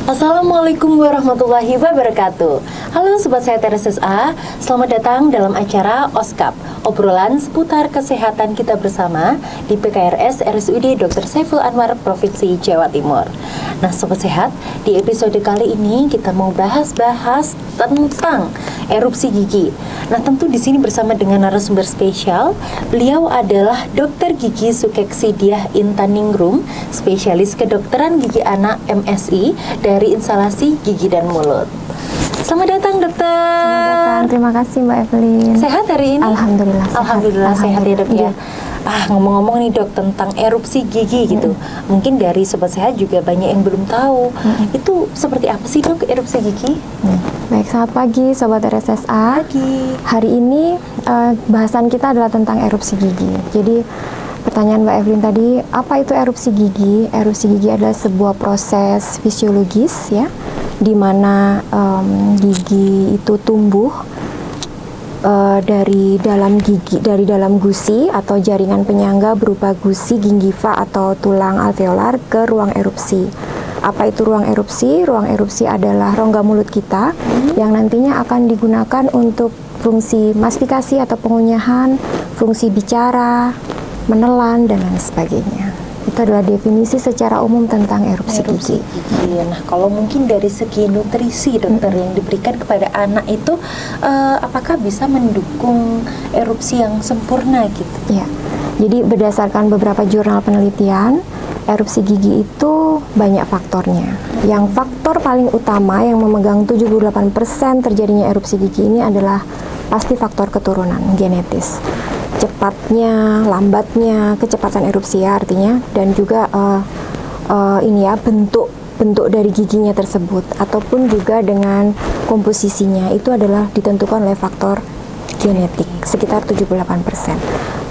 Assalamualaikum warahmatullahi wabarakatuh. Halo Sobat Sehat RSSA, selamat datang dalam acara OSKAP, obrolan seputar kesehatan kita bersama di PKRS RSUD Dr. Saiful Anwar, Provinsi Jawa Timur. Nah Sobat Sehat, di episode kali ini kita mau bahas tentang erupsi gigi. Nah tentu di sini bersama dengan narasumber spesial, beliau adalah Dr. Gigi Sukeksi Diah Intaningrum, spesialis kedokteran gigi anak MSI dari instalasi gigi dan mulut. Selamat datang dokter. Selamat datang, terima kasih Mbak Evelyn. Sehat hari ini? Alhamdulillah sehat. Alhamdulillah sehat ya dok ya. Iya. Ngomong-ngomong nih dok tentang erupsi gigi gitu. Mungkin dari Sobat Sehat juga banyak yang belum tahu. Itu seperti apa sih dok erupsi gigi? Baik, selamat pagi Sobat RSSA. Pagi. Hari ini bahasan kita adalah tentang erupsi gigi. Jadi pertanyaan Mbak Evelyn tadi, apa itu erupsi gigi? Erupsi gigi adalah sebuah proses fisiologis ya, di mana gigi itu tumbuh dari dalam gusi atau jaringan penyangga berupa gusi gingiva atau tulang alveolar ke ruang erupsi. Apa itu ruang erupsi? Ruang erupsi adalah rongga mulut kita yang nantinya akan digunakan untuk fungsi mastikasi atau pengunyahan, fungsi bicara, menelan, dan lain sebagainya. Itu adalah definisi secara umum tentang erupsi gigi. Nah, kalau mungkin dari segi nutrisi dokter yang diberikan kepada anak itu, apakah bisa mendukung erupsi yang sempurna gitu? Ya, jadi berdasarkan beberapa jurnal penelitian, erupsi gigi itu banyak faktornya. Yang faktor paling utama yang memegang 78% terjadinya erupsi gigi ini adalah pasti faktor keturunan genetis. Cepatnya, lambatnya, kecepatan erupsi ya artinya, dan juga bentuk dari giginya tersebut, ataupun juga dengan komposisinya itu adalah ditentukan oleh faktor genetik sekitar 78%.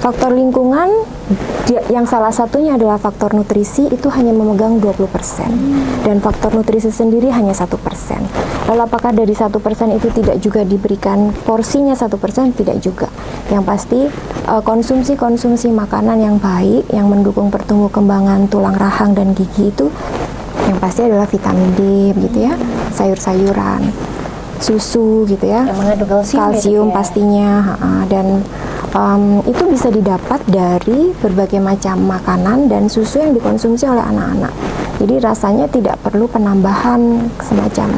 Faktor lingkungan yang salah satunya adalah faktor nutrisi itu hanya memegang 20%, dan faktor nutrisi sendiri hanya 1%. Lalu apakah dari 1% itu tidak juga diberikan porsinya 1%? Tidak juga. Yang pasti konsumsi makanan yang baik yang mendukung pertumbuh kembangan tulang rahang dan gigi itu yang pasti adalah vitamin D gitu ya, sayur-sayuran, susu gitu ya, yang mengandung kalsium ya? Pastinya, dan itu bisa didapat dari berbagai macam makanan dan susu yang dikonsumsi oleh anak-anak. Jadi rasanya tidak perlu penambahan semacam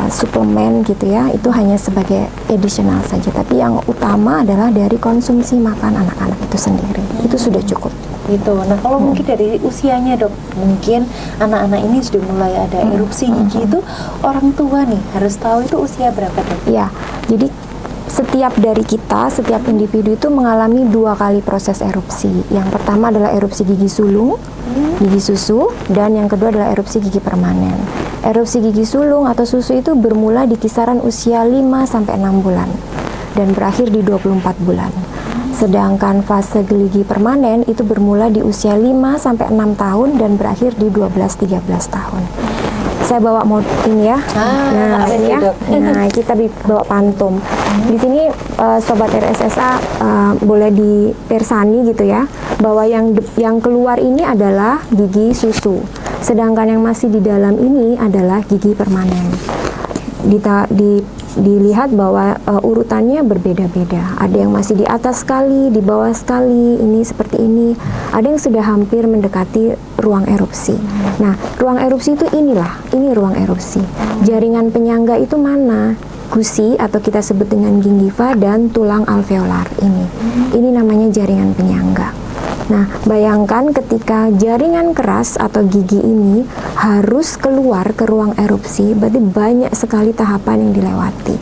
suplemen gitu ya, itu hanya sebagai additional saja. Tapi yang utama adalah dari konsumsi makan anak-anak itu sendiri, itu sudah cukup. Gitu. Nah kalau mungkin dari usianya dok, mungkin anak-anak ini sudah mulai ada erupsi gigi itu, orang tua nih harus tahu itu usia berapa dok? Ya, jadi setiap individu itu mengalami 2 kali proses erupsi. Yang pertama adalah erupsi gigi sulung, gigi susu, dan yang kedua adalah erupsi gigi permanen. Erupsi gigi sulung atau susu itu bermula di kisaran usia 5-6 bulan dan berakhir di 24 bulan. Sedangkan fase gigi permanen itu bermula di usia 5-6 tahun dan berakhir di 12-13 tahun. Saya bawa ini ya. Ini ya. Nah, kita bawa pantum. Di sini Sobat RSSA boleh dipersani gitu ya, bahwa yang keluar ini adalah gigi susu. Sedangkan yang masih di dalam ini adalah gigi permanen. Dilihat bahwa urutannya berbeda-beda. Ada yang masih di atas sekali, di bawah sekali, ini seperti ini. Ada yang sudah hampir mendekati ruang erupsi. Nah, ruang erupsi itu ini ruang erupsi. Jaringan penyangga itu mana? Gusi atau kita sebut dengan gingiva dan tulang alveolar ini. Ini namanya jaringan penyangga. Nah, bayangkan ketika jaringan keras atau gigi ini harus keluar ke ruang erupsi, berarti banyak sekali tahapan yang dilewati.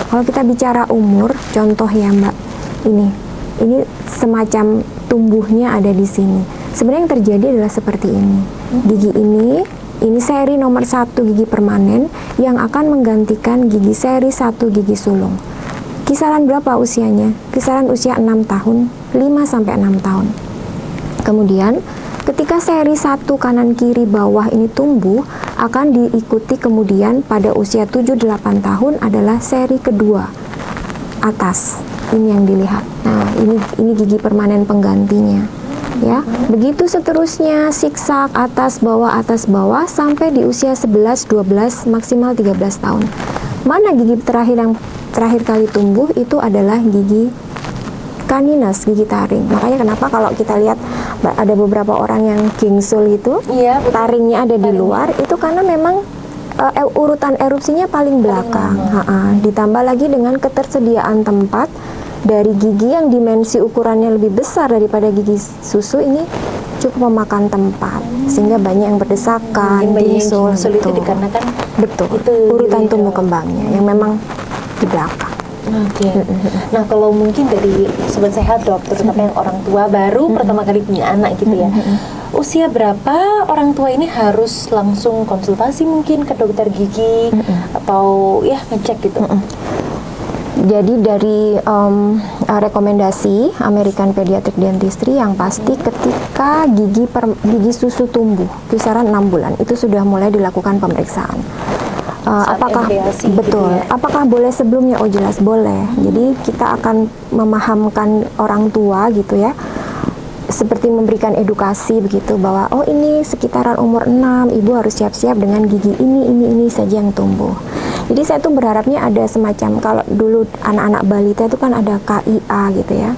Kalau kita bicara umur, contoh ya Mbak, ini semacam tumbuhnya ada di sini. Sebenarnya yang terjadi adalah seperti ini. Gigi ini seri nomor 1 gigi permanen yang akan menggantikan gigi seri 1 gigi sulung. Kisaran berapa usianya? Kisaran usia 6 tahun, 5-6 tahun. Kemudian ketika seri 1 kanan kiri bawah ini tumbuh, akan diikuti kemudian pada usia 7-8 tahun adalah seri kedua atas. Ini yang dilihat. Nah, ini gigi permanen penggantinya. Ya, begitu seterusnya siksak atas bawah sampai di usia 11, 12, maksimal 13 tahun. Mana gigi terakhir yang terakhir kali tumbuh itu adalah gigi canines, gigi taring. Makanya kenapa kalau kita lihat ada beberapa orang yang gingsul itu, Iya, betul. taringnya ada di luar, itu karena memang urutan erupsinya paling belakang. Ditambah lagi dengan ketersediaan tempat dari gigi yang dimensi ukurannya lebih besar daripada gigi susu ini cukup memakan tempat, sehingga banyak yang berdesakan, Mungkin banyak yang gingsul, gingsul itu dikarenakan betul, itu urutan gitu. tumbuh kembangnya yang memang di belakang. Oke. Nah, kalau mungkin dari sobat sehat dok, terutama yang orang tua baru pertama kali punya anak gitu ya. Usia berapa orang tua ini harus langsung konsultasi mungkin ke dokter gigi atau ya ngecek gitu? Jadi dari rekomendasi American Pediatric Dentistry yang pasti ketika gigi susu tumbuh kisaran 6 bulan itu sudah mulai dilakukan pemeriksaan. Saat Apakah embryasi betul? gitu ya? Apakah boleh sebelumnya? Oh jelas boleh. Jadi kita akan memahamkan orang tua gitu ya, seperti memberikan edukasi begitu bahwa oh ini sekitaran umur 6 ibu harus siap-siap dengan gigi ini saja yang tumbuh. Jadi saya tuh berharapnya ada semacam, kalau dulu anak-anak balita itu kan ada KIA gitu ya,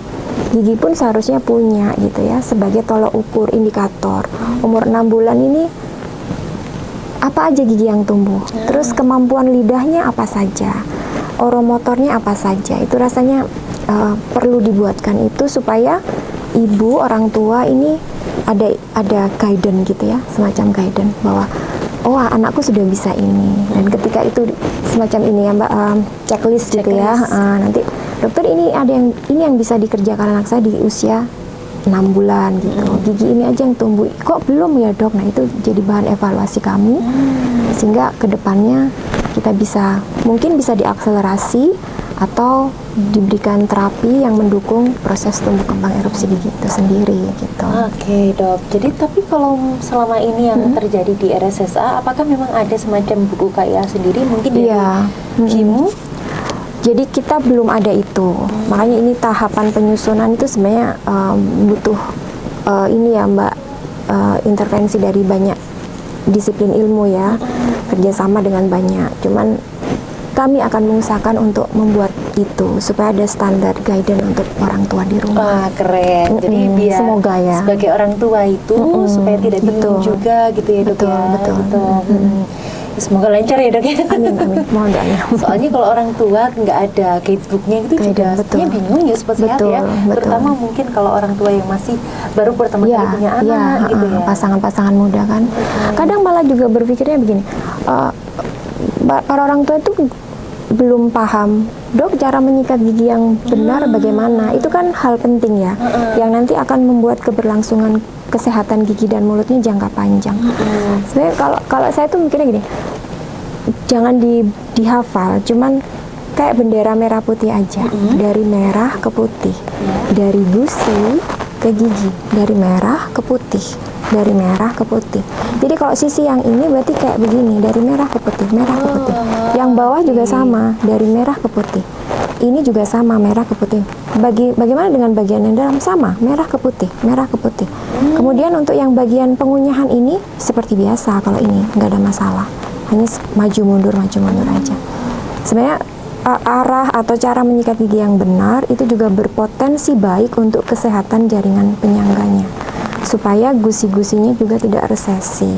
gigi pun seharusnya punya gitu ya sebagai tolok ukur indikator umur 6 bulan ini apa aja gigi yang tumbuh, terus kemampuan lidahnya apa saja, oromotornya apa saja. Itu rasanya perlu dibuatkan itu supaya ibu orang tua ini ada guidance gitu ya, semacam guidance bahwa oh anakku sudah bisa ini, dan ketika itu semacam ini ya Mbak, checklist gitu ya, nanti dokter ini yang bisa dikerjakan anak saya di usia 6 bulan gitu, gigi ini aja yang tumbuh, kok belum ya dok. Nah itu jadi bahan evaluasi kami sehingga kedepannya kita mungkin bisa diakselerasi atau diberikan terapi yang mendukung proses tumbuh kembang erupsi gigi itu sendiri gitu. Oke dok, jadi tapi kalau selama ini yang terjadi di RSSA, apakah memang ada semacam buku KIA sendiri mungkin dari Iya. Himu? Jadi kita belum ada itu, makanya ini tahapan penyusunan itu sebenarnya butuh ini ya Mbak, intervensi dari banyak disiplin ilmu ya, kerjasama dengan banyak. Cuman kami akan mengusahakan untuk membuat itu supaya ada standar guidance untuk orang tua di rumah. Wah keren, jadi biar Semoga ya. sebagai orang tua itu supaya tidak bingung Betul. juga gitu ya dok Betul, ya. betul. Gitu. Semoga lancar ya dok ya. Amin, mohon doanya. Soalnya kalau orang tua nggak ada guidebooknya itu juga Guidance, betul. sebenarnya bingung ya sobat sehat ya. Betul. Terutama mungkin kalau orang tua yang masih baru pertama kali punya anak gitu ya. Pasangan-pasangan muda kan. Kadang malah juga berpikirnya begini, para orang tua itu belum paham, dok cara menyikat gigi yang benar bagaimana. Itu kan hal penting ya, yang nanti akan membuat keberlangsungan kesehatan gigi dan mulutnya jangka panjang. Sebenarnya kalau saya tuh mikirnya gini, jangan dihafal, cuman kayak bendera merah putih aja, dari merah ke putih, dari gusi ke gigi, dari merah ke putih, dari merah ke putih. Jadi kalau sisi yang ini berarti kayak begini, dari merah ke putih, merah ke putih. Yang bawah juga sama, dari merah ke putih. Ini juga sama, merah ke putih. Bagaimana dengan bagian yang dalam? Sama, merah ke putih, merah ke putih. Kemudian untuk yang bagian pengunyahan ini seperti biasa, kalau ini nggak ada masalah, hanya maju mundur aja. Sebenarnya arah atau cara menyikat gigi yang benar itu juga berpotensi baik untuk kesehatan jaringan penyangganya, supaya gusi-gusinya juga tidak resesi,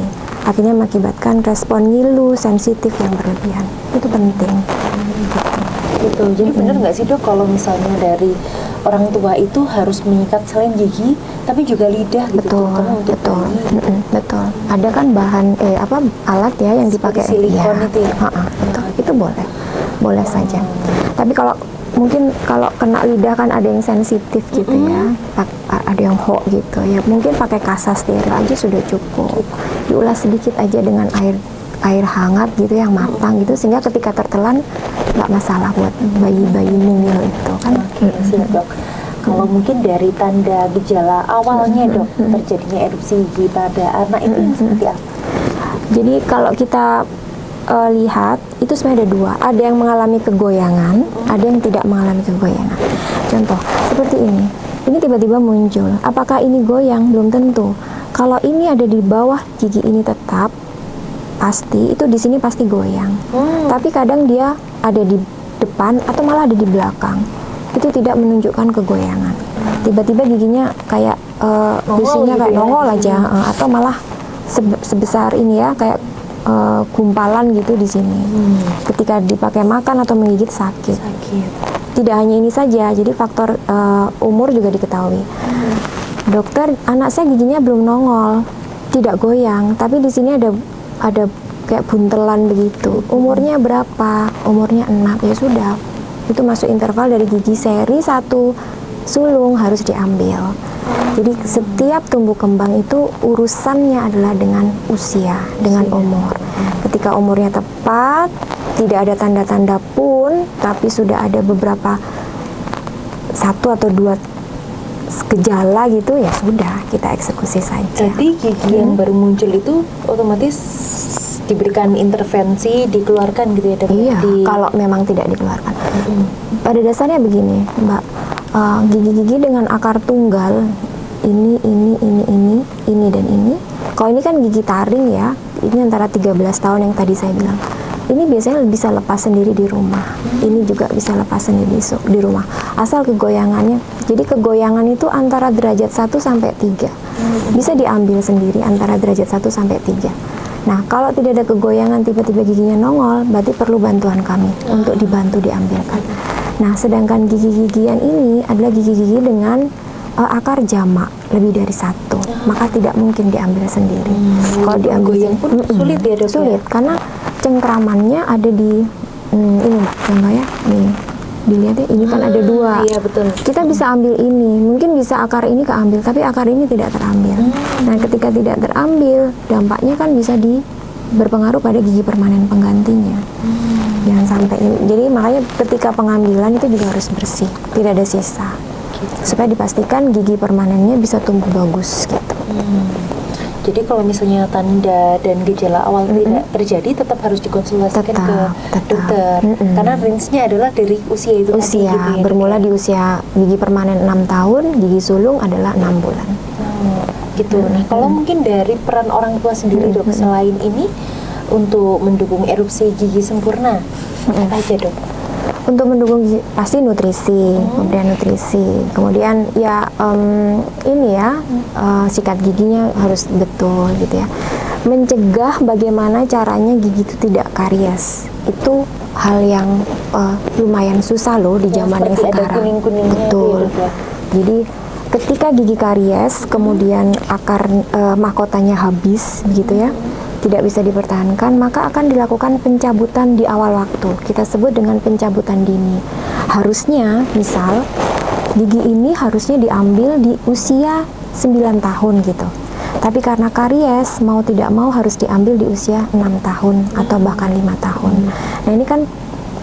akhirnya mengakibatkan respon ngilu sensitif yang berlebihan. Itu penting. Gitu. Jadi benar nggak sih dok kalau misalnya dari orang tua itu harus menyikat selain gigi tapi juga lidah gitu, Betul, terutama untuk betul, bayi. betul. Ada kan bahan alat ya yang dipakai, Seperti silikon itu ya? betul. Itu boleh saja. Tapi kalau mungkin kalau kena lidah kan ada yang sensitif gitu ya, ada yang hoak gitu ya. Mungkin pakai kasa steril aja sudah cukup. Diulas sedikit aja dengan air hangat gitu yang matang gitu, sehingga ketika tertelan nggak masalah buat bayi-bayi mungil itu kan. Oke, siap dok. Kalau mungkin dari tanda gejala awalnya dok terjadinya erupsi gigi pada anak itu yang seperti apa? Jadi kalau kita lihat itu sebenarnya ada dua, ada yang mengalami kegoyangan, ada yang tidak mengalami kegoyangan. Contoh seperti ini, ini tiba-tiba muncul. Apakah ini goyang? Belum tentu. Kalau ini ada di bawah gigi ini tetap, pasti itu di sini pasti goyang. Tapi kadang dia ada di depan atau malah ada di belakang. Itu tidak menunjukkan kegoyangan. Tiba-tiba giginya kayak businya kayak nongol aja, atau malah sebesar ini ya, kayak gumpalan gitu di sini. Ketika dipakai makan atau menggigit sakit. Tidak hanya ini saja, jadi faktor umur juga diketahui. Dokter, anak saya giginya belum nongol, tidak goyang, tapi di sini ada kayak buntelan begitu. Umurnya berapa? Umurnya 6. Ya sudah, itu masuk interval dari gigi seri 1 sulung harus diambil. Jadi setiap tumbuh kembang itu urusannya adalah dengan usia, dengan umur. Ketika umurnya tepat, tidak ada tanda-tanda pun, tapi sudah ada beberapa 1 atau 2 gejala gitu, ya sudah kita eksekusi saja. Jadi gigi yang baru muncul itu otomatis diberikan intervensi, dikeluarkan gitu ya dok? Iya, kalau memang tidak dikeluarkan. Pada dasarnya begini, Mbak, gigi-gigi dengan akar tunggal ini dan ini. Kalau ini kan gigi taring ya, ini antara 13 tahun yang tadi saya bilang. Ini biasanya bisa lepas sendiri di rumah. Ini juga bisa lepas sendiri di rumah. Asal kegoyangannya. Jadi kegoyangan itu antara derajat 1 sampai 3. Bisa diambil sendiri antara derajat 1 sampai 3. Nah, kalau tidak ada kegoyangan tiba-tiba giginya nongol, berarti perlu bantuan kami untuk dibantu diambilkan. Nah, sedangkan gigi-gigian ini adalah gigi-gigi dengan akar jamak lebih dari 1, maka tidak mungkin diambil sendiri. Kalau diambil goyang pun sulit ya dok? Sulit, karena cengkramannya ada di ini Mbak, contoh ya, nih dilihat ya, ini kan ada 2. Iya betul. Kita bisa ambil ini, mungkin bisa akar ini keambil, tapi akar ini tidak terambil. Nah, ketika tidak terambil, dampaknya kan bisa berpengaruh pada gigi permanen penggantinya. Jangan sampai ini. Jadi makanya ketika pengambilan itu juga harus bersih, tidak ada sisa, supaya dipastikan gigi permanennya bisa tumbuh bagus gitu. Jadi kalau misalnya tanda dan gejala awal tidak terjadi, tetap harus dikonsultasikan ke dokter. Karena range-nya adalah dari usia itu tadi gitu ya, bermula di usia gigi permanen 6 tahun, gigi sulung adalah 6 bulan. Gitu. Nah, kalau mungkin dari peran orang tua sendiri dok, selain ini untuk mendukung erupsi gigi sempurna, apa aja dok? Untuk mendukung gigi, pasti nutrisi, kemudian nutrisi, kemudian ya ini ya, sikat giginya harus betul gitu ya. Mencegah bagaimana caranya gigi itu tidak karies, itu hal yang lumayan susah loh di zaman yang sekarang. Betul. Jadi ketika gigi karies, kemudian akar mahkotanya habis begitu ya, tidak bisa dipertahankan, maka akan dilakukan pencabutan di awal waktu. Kita sebut dengan pencabutan dini. Harusnya, misal, gigi ini harusnya diambil di usia 9 tahun gitu. Tapi karena karies, mau tidak mau harus diambil di usia 6 tahun atau bahkan 5 tahun. Nah, ini kan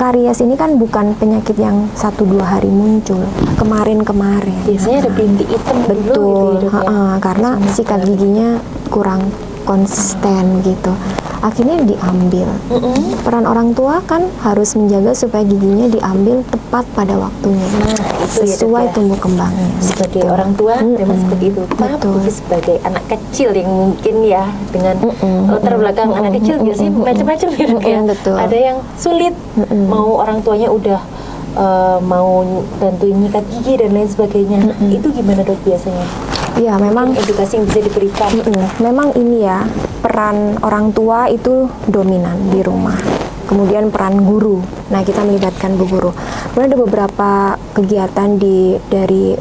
karies ini kan bukan penyakit yang 1-2 hari muncul, kemarin-kemarin. Biasanya ada bintik hitam betul, dulu gitu ya, karena sikat giginya kurang konsisten gitu, akhirnya diambil. Peran orang tua kan harus menjaga supaya giginya diambil tepat pada waktunya, sesuai ya, tumbuh kembangnya. Sebagai orang tua memang seperti itu. Tapi sebagai anak kecil yang mungkin ya dengan latar belakang anak kecil biasanya macam-macam ya, ada yang sulit, mau orang tuanya udah mau bantuin nyikat gigi dan lain sebagainya. Itu gimana dok biasanya? Ya, memang edukasi yang bisa diberikan. Memang ini ya, peran orang tua itu dominan di rumah. Kemudian peran guru. Nah, kita melibatkan bu guru. Kemudian ada beberapa kegiatan dari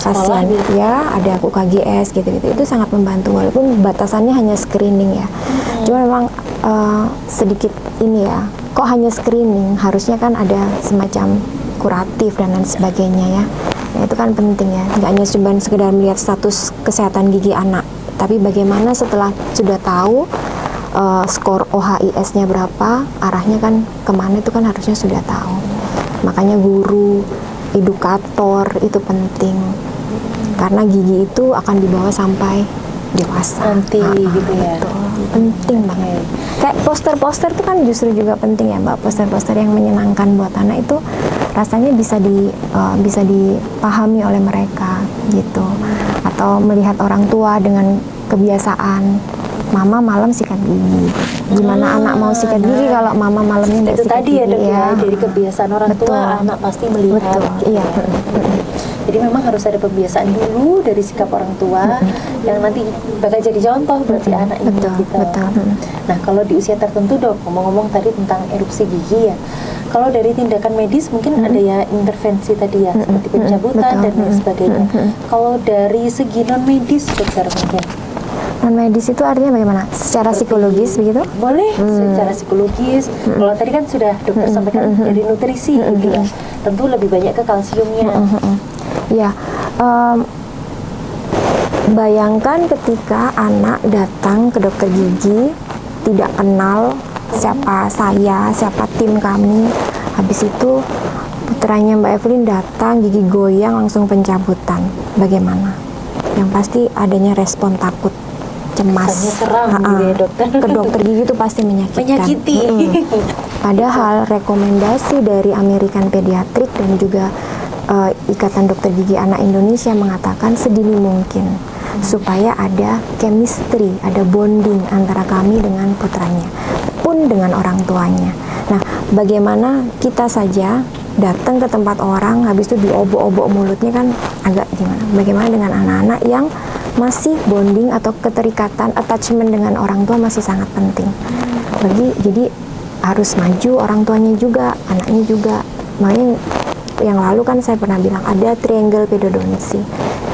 pasien ya, ada UKGS gitu-gitu. Itu sangat membantu walaupun batasannya hanya screening ya. Cuma memang sedikit ini ya. Kok hanya screening? Harusnya kan ada semacam kuratif dan lain sebagainya ya. Nah, itu kan penting ya, nggak hanya cuma sekedar melihat status kesehatan gigi anak, tapi bagaimana setelah sudah tahu skor OHIS-nya berapa, arahnya kan kemana, itu kan harusnya sudah tahu. Makanya guru, edukator itu penting, karena gigi itu akan dibawa sampai dewasa nanti gitu ya. Betul. Penting banget. Kayak poster-poster itu kan justru juga penting ya Mbak, poster-poster yang menyenangkan buat anak itu rasanya bisa dipahami oleh mereka gitu. Atau melihat orang tua dengan kebiasaan mama malam sikat gigi, gimana anak mau sikat gigi kalau mama malamnya nggak Itu sikat tadi gigi ya dok ya, dari kebiasaan orang tua Betul. anak pasti melihat. Betul, gitu. iya. Jadi memang harus ada pembiasaan dulu dari sikap orang tua yang nanti bakal jadi contoh buat si anak ini Betul, gitu. betul. Nah kalau di usia tertentu dok, ngomong-ngomong tadi tentang erupsi gigi ya, kalau dari tindakan medis mungkin ada ya intervensi tadi ya, seperti pencabutan Betul. dan lain sebagainya. Kalau dari segi non medis dokter mungkin Non medis itu artinya bagaimana? Secara psikologis begitu? boleh secara psikologis. Kalau tadi kan sudah dokter sampaikan dari nutrisi gitu ya, tentu lebih banyak ke kalsiumnya. Ya, bayangkan ketika anak datang ke dokter gigi, tidak kenal siapa saya, siapa tim kami. Habis itu putranya Mbak Evelyn datang, gigi goyang, langsung pencabutan. Bagaimana? Yang pasti adanya respon takut, cemas. Kesannya seram gitu ya, dokter. Ke dokter gigi itu pasti menyakitkan. Menyakiti. Padahal rekomendasi dari American Pediatric dan juga Ikatan Dokter Gigi Anak Indonesia mengatakan sedini mungkin supaya ada chemistry, ada bonding antara kami dengan putranya, pun dengan orang tuanya. Nah, bagaimana kita saja datang ke tempat orang, habis itu diobok-obok mulutnya kan agak gimana? Bagaimana dengan anak-anak yang masih bonding atau keterikatan, attachment dengan orang tua masih sangat penting. Jadi harus maju orang tuanya juga, anaknya juga. Makanya yang lalu kan saya pernah bilang ada triangle pedodonti,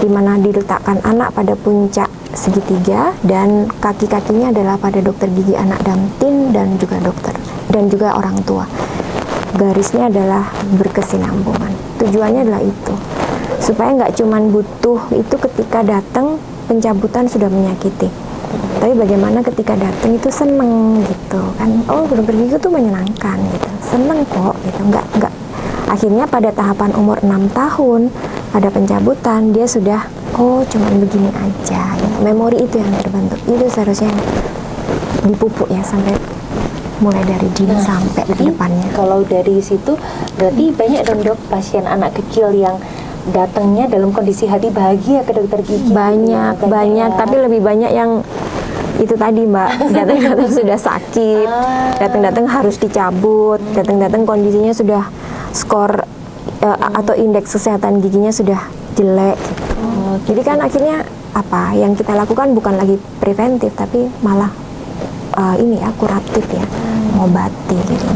di mana diletakkan anak pada puncak segitiga dan kaki-kakinya adalah pada dokter gigi anak Damtin dan juga dokter dan juga orang tua. Garisnya adalah berkesinambungan. Tujuannya adalah itu, supaya nggak cuman butuh itu ketika datang pencabutan sudah menyakiti, tapi bagaimana ketika datang itu seneng gitu kan, oh dokter gigi itu menyenangkan gitu, seneng kok gitu, nggak akhirnya pada tahapan umur 6 tahun pada pencabutan dia sudah oh cuman begini aja gitu. Memori itu yang terbentuk itu seharusnya dipupuk ya sampai mulai dari dini sampai ke jadi depannya. kalau dari situ berarti banyak dong dok pasien anak kecil yang datangnya dalam kondisi hati bahagia ke dokter gigi. Banyak ya. tapi lebih banyak yang itu tadi Mbak, datang-datang sudah sakit, datang-datang harus dicabut, datang-datang kondisinya sudah skor atau indeks kesehatan giginya sudah jelek gitu. Jadi kan akhirnya apa yang kita lakukan bukan lagi preventif tapi malah ini ya kuratif ya, mengobati gitu.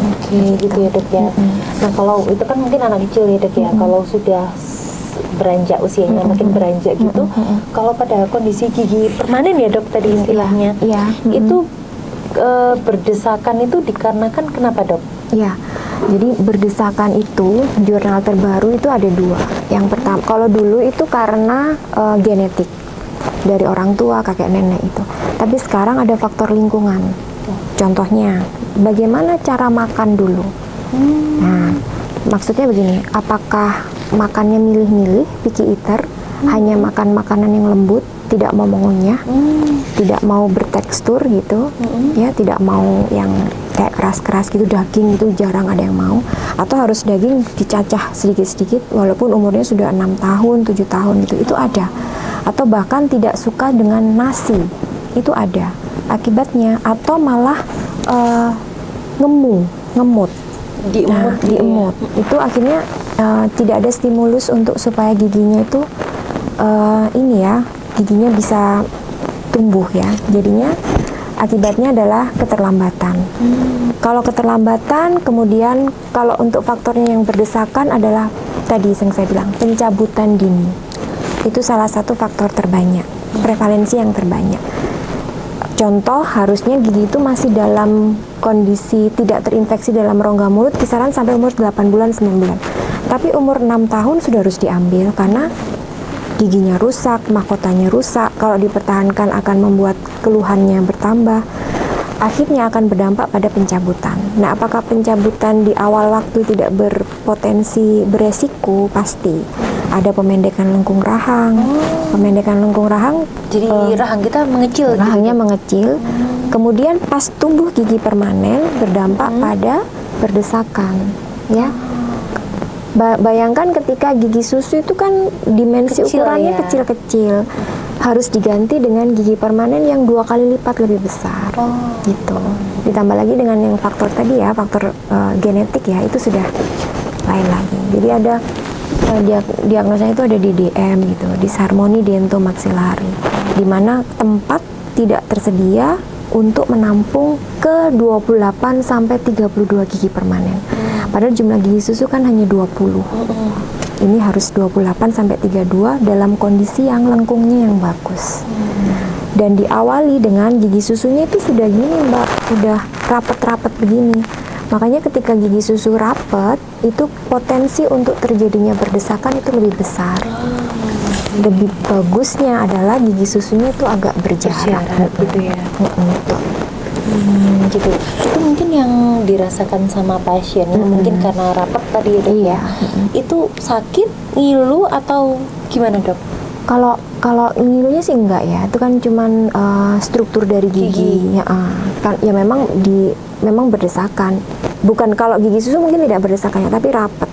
Gitu ya dok ya. Nah kalau itu kan mungkin anak kecil ya dok ya, kalau sudah beranjak usianya makin beranjak gitu, kalau pada kondisi gigi permanen ya dok tadi istilahnya, Iya. itu berdesakan itu dikarenakan kenapa dok? Ya, jadi berdesakan itu jurnal terbaru itu ada 2. Yang pertama, kalau dulu itu karena genetik dari orang tua, kakek nenek itu. Tapi sekarang ada faktor lingkungan. Contohnya, bagaimana cara makan dulu? Nah, maksudnya begini, apakah makannya milih-milih, picky eater, hanya makan makanan yang lembut, tidak mau mengunyah, tidak mau bertekstur gitu, ya tidak mau yang kayak keras-keras gitu, daging itu jarang ada yang mau, atau harus daging dicacah sedikit-sedikit walaupun umurnya sudah 6 tahun, 7 tahun gitu, itu ada. Atau bahkan tidak suka dengan nasi, itu ada akibatnya, atau malah ngemut. Diemut. Itu akhirnya tidak ada stimulus untuk supaya giginya itu giginya bisa tumbuh ya. Jadinya akibatnya adalah keterlambatan. Kalau keterlambatan, kemudian kalau untuk faktornya yang berdesakan adalah tadi yang saya bilang pencabutan dini. Itu salah satu faktor terbanyak, prevalensi yang terbanyak. Contoh, harusnya gigi itu masih dalam kondisi tidak terinfeksi dalam rongga mulut kisaran sampai umur 8 bulan, 9 bulan. Tapi umur 6 tahun sudah harus diambil karena giginya rusak, mahkotanya rusak. Kalau dipertahankan akan membuat keluhannya bertambah. Akhirnya akan berdampak pada pencabutan. Nah, apakah pencabutan di awal waktu tidak berpotensi beresiko? Pasti. Ada pemendekan lengkung rahang. Pemendekan lengkung rahang. Jadi rahang kita mengecil. Rahangnya gitu. mengecil. Kemudian pas tumbuh gigi permanen berdampak pada berdesakan, ya. bayangkan ketika gigi susu itu kan dimensi Kecil ukurannya ya. kecil-kecil, harus diganti dengan gigi permanen yang 2 kali lipat lebih besar, gitu. Ditambah lagi dengan yang faktor tadi ya, faktor genetik ya, itu sudah lain lagi. Jadi ada diagnosanya itu ada di DM gitu, disharmoni dentomaxillary, di mana tempat tidak tersedia untuk menampung ke 28 sampai 32 gigi permanen. Padahal jumlah gigi susu kan hanya 20. Ini harus 28 sampai 32 dalam kondisi yang lengkungnya yang bagus. Dan diawali dengan gigi susunya itu sudah gini Mbak, udah rapet-rapet begini. Makanya ketika gigi susu rapet, itu potensi untuk terjadinya berdesakan itu lebih besar. Lebih bagusnya adalah gigi susunya itu agak berjarak. gitu ya. Gitu. Itu mungkin yang dirasakan sama pasien ya, mungkin karena rapat tadi ya, Dok, Iya. ya. Itu sakit, ngilu atau gimana, Dok? Kalau ngilunya sih enggak ya, itu kan cuman struktur dari gigi. Ya, kan ya memang berdesakan. Bukan kalau gigi susu mungkin tidak berdesakan ya, tapi rapet.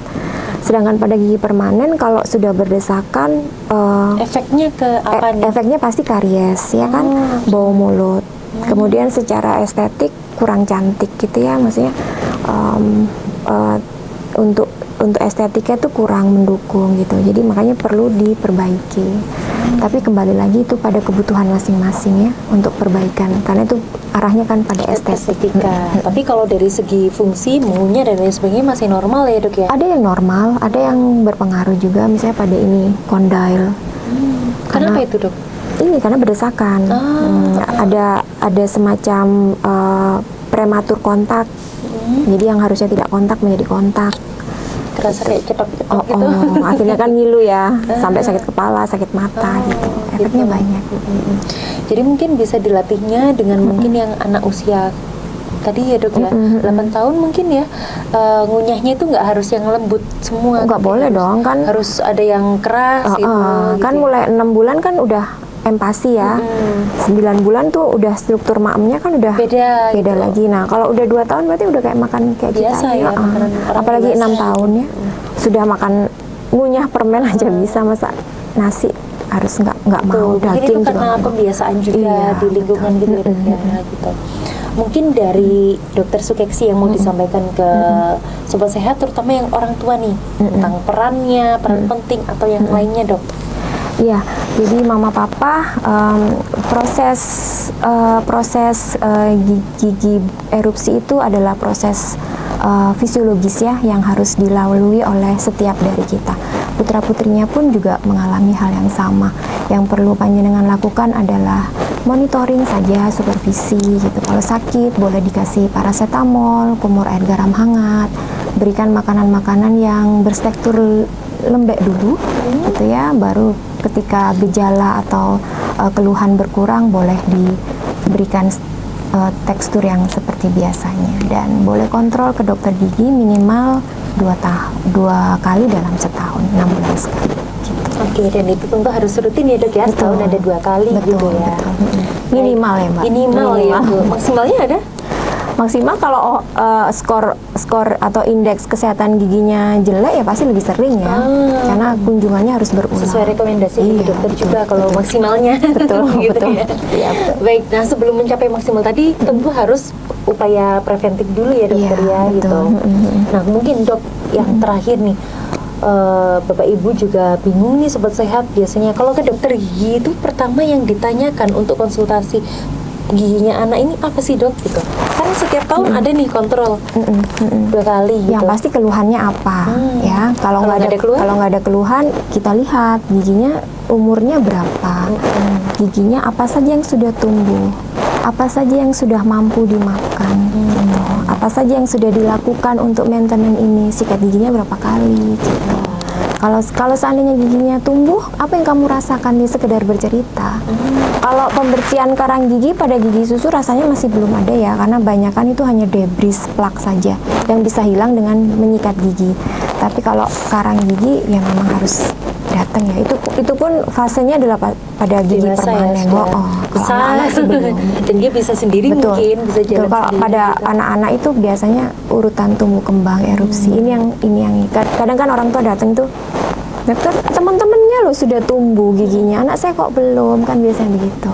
Sedangkan pada gigi permanen kalau sudah berdesakan Efeknya ke apa nih? efeknya pasti karies ya kan, bau mulut. Kemudian secara estetik kurang cantik gitu ya, maksudnya untuk estetika itu kurang mendukung gitu. Jadi makanya perlu diperbaiki. Tapi kembali lagi itu pada kebutuhan masing-masing ya untuk perbaikan, karena itu arahnya kan pada estetika. Tapi kalau dari segi fungsi, maunya dan lain sebagainya masih normal ya, Dok ya? Ada yang normal, ada yang berpengaruh juga, misalnya pada ini condyle. Kenapa itu, Dok? Ini karena berdesakan. Ada semacam prematur kontak. Jadi yang harusnya tidak kontak menjadi kontak. Kerasa kayak cetok-cetok gitu. Akhirnya kan ngilu ya, sampai sakit kepala, sakit mata gitu. Efeknya banyak. Jadi mungkin bisa dilatihnya dengan mungkin yang anak usia tadi ya, Dok ya, 8 tahun mungkin ya, ngunyahnya itu nggak harus yang lembut semua. Nggak boleh dong kan. Harus ada yang keras gitu. Kan gitu ya. mulai 6 bulan kan udah empati ya. 9 bulan tuh udah struktur maemnya kan udah Beda gitu. lagi. Nah, kalau udah 2 tahun berarti udah kayak makan kayak Biasa kita aja. ya, makanan orang Apalagi dewasa. 6 tahun ya. Sudah makan ngunyah permen aja bisa, masa nasi harus nggak mau, Mungkin itu daging juga karena nggak mau. pembiasaan juga Iya, di lingkungan gitu ya, Dok ya, gitu. Mungkin dari Dokter Sukeksi yang mau disampaikan ke Sobat Sehat, terutama yang orang tua nih, tentang peran penting atau yang lainnya, Dok. Iya, jadi mama papa proses gigi erupsi itu adalah proses fisiologis ya yang harus dilalui oleh setiap dari kita. Putra putrinya pun juga mengalami hal yang sama. Yang perlu panjenengan lakukan adalah monitoring saja, supervisi gitu. Kalau sakit boleh dikasih paracetamol, kumur air garam hangat, berikan makanan-makanan yang bertekstur lembek dulu gitu ya, baru ketika gejala atau keluhan berkurang boleh diberikan tekstur yang seperti biasanya, dan boleh kontrol ke dokter gigi minimal 2 kali dalam setahun, 6 bulan sekali gitu. Oke, dan itu tentu harus rutin ya, Dok ya, setahun ada 2 kali gitu ya. Minimal ya Mbak. Minimal ya, Bu. Maksimalnya ada? Maksimal kalau skor atau indeks kesehatan giginya jelek ya pasti lebih sering ya, karena kunjungannya harus berulang. Sesuai rekomendasi Iya, dokter betul, juga kalau betul. maksimalnya. Betul, gitu betul. ya. Iya, betul. Baik, nah sebelum mencapai maksimal tadi tentu harus upaya preventif dulu ya, Dokter Iya, ya, betul. gitu. Nah, mungkin Dok yang terakhir nih, Bapak Ibu juga bingung nih Sobat Sehat, biasanya kalau ke dokter gigi itu pertama yang ditanyakan untuk konsultasi giginya anak ini apa sih, Dok, gitu. Kan setiap tahun ada nih kontrol 2 kali gitu. Yang pasti keluhannya apa ya? Kalau Kalau nggak nggak ada keluhan? kalau nggak ada keluhan, kita lihat giginya umurnya berapa, giginya apa saja yang sudah tumbuh, apa saja yang sudah mampu dimakan, gitu. Apa saja yang sudah dilakukan untuk maintenance ini, sikat giginya berapa kali, gitu. Kalau seandainya giginya tumbuh, apa yang kamu rasakan? Dia sekedar bercerita. Kalau pembersihan karang gigi pada gigi susu rasanya masih belum ada ya, karena banyakan itu hanya debris plak saja yang bisa hilang dengan menyikat gigi. Tapi kalau karang gigi ya memang harus datang ya. Itu pun fasenya adalah pada gigi Dewasa ya, permanen. sudah Kalau besar. anak-anak sih belum. Dan dia bisa sendiri Betul. mungkin, bisa Betul. jalan Kalau sendiri pada gitu. anak-anak itu biasanya urutan tumbuh kembang, erupsi. Ini yang kadang kan orang tua datang tuh, dokter, teman-temannya loh sudah tumbuh giginya, anak saya kok belum, kan biasanya begitu.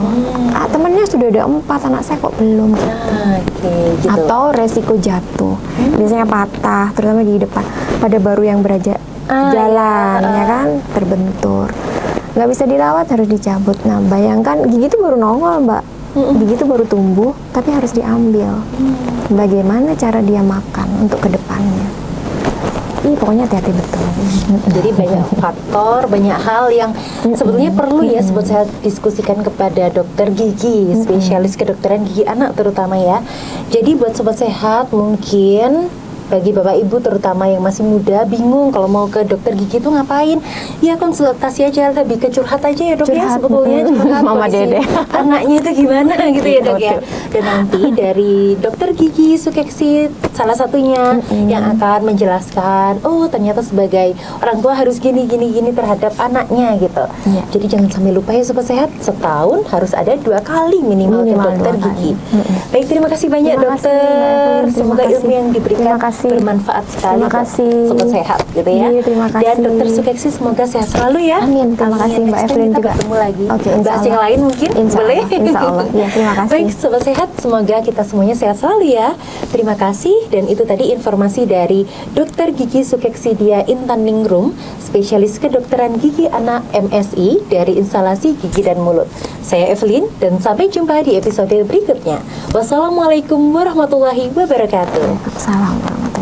Temannya sudah ada 4, anak saya kok belum. Nah, oke, gitu. Atau resiko jatuh, biasanya patah, terutama gigi depan. Pada baru yang jalan, ya kan, terbentur, nggak bisa dirawat, harus dicabut. Nah, bayangkan gigi itu baru nongol, Mbak. Gigi itu baru tumbuh, tapi harus diambil. Bagaimana cara dia makan untuk kedepannya? Pokoknya hati-hati betul. Jadi banyak faktor, banyak hal yang sebetulnya perlu ya sobat sehat diskusikan kepada dokter gigi, spesialis kedokteran gigi anak terutama ya. Jadi buat sobat sehat mungkin bagi bapak ibu terutama yang masih muda bingung kalau mau ke dokter gigi itu ngapain, ya konsultasi aja, lebih ke curhat aja ya dok ya, Curhat. sebetulnya curhat Mama kondisi Dede. anaknya itu gimana gitu ya dok ya. Dan nanti dari dokter gigi Sukeksi salah satunya yang akan menjelaskan, oh ternyata sebagai orang tua harus gini terhadap anaknya gitu. Iya. Jadi jangan sampai lupa ya sobat sehat, setahun harus ada 2 kali minimal ke Minimal dokter 2 kali. gigi. Baik, terima kasih banyak Terima kasih, dokter. Mbak Evelyn. Terima Semoga ilmu kasih. yang diberikan Terima kasih. bermanfaat sekali. Terima untuk kasih. sobat sehat gitu ya. Iya, terima Dan kasih. dokter Sukeksi semoga sehat selalu ya. Amin. Terima kasih, Mbak Next time Evelyn kita juga. bertemu lagi. Oke, insya Bahas yang Allah. lain mungkin Insya boleh. Allah. Insya Allah. Iya, terima kasih. Baik sobat sehat, semoga kita semuanya sehat selalu ya. Terima kasih. Dan itu tadi informasi dari Dokter Gigi Sukeksi Dia Intan Ningrum, spesialis kedokteran gigi anak MSI dari instalasi gigi dan mulut. Saya Evelyn dan sampai jumpa di episode berikutnya. Wassalamualaikum warahmatullahi wabarakatuh. Assalamualaikum.